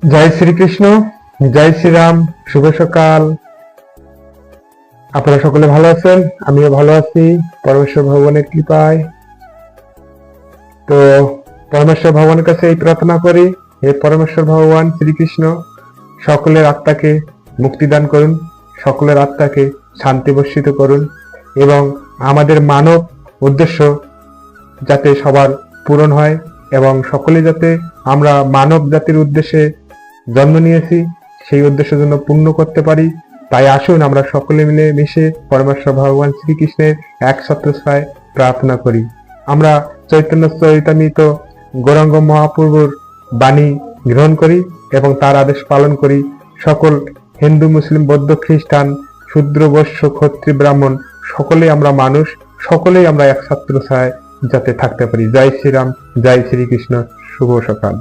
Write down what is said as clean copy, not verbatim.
জয় শ্রীকৃষ্ণ, জয় শ্রীরাম, শুভ সকাল। আপনারা সকলে ভালো আছেন, আমিও ভালো আছি পরমেশ্বর ভগবানের কৃপায়। তো পরমেশ্বর ভগবানের কাছে এই প্রার্থনা করি, হে পরমেশ্বর ভগবান শ্রীকৃষ্ণ সকলের আত্মাকে মুক্তিদান করুন, সকলের আত্মাকে শান্তি বর্ষিত করুন এবং আমাদের মানব উদ্দেশ্য যাতে সবার পূরণ হয় এবং সকলে যাতে আমরা মানব জাতির উদ্দেশ্যে জন্ম নিয়েছি সেই উদ্দেশ্যের জন্য পূর্ণ করতে পারি। তাই আসুন আমরা সকলে মিলে মিশে পরমেশ্বর ভগবান শ্রীকৃষ্ণের এক ছত্রছায়ায় প্রার্থনা করি। আমরা চৈতন্য চরিতামৃত গৌরাঙ্গ মহাপ্রভুর বাণী গ্রহণ করি এবং তার আদেশ পালন করি। সকল হিন্দু, মুসলিম, বৌদ্ধ, খ্রিস্টান, শূদ্র, বৈশ্য, ক্ষত্রিয়, ব্রাহ্মণ সকলেই আমরা মানুষ, সকলেই আমরা এক ছত্রছায়ায় যাতে থাকতে পারি। জয় শ্রীরাম, জয় শ্রীকৃষ্ণ, শুভ সকাল।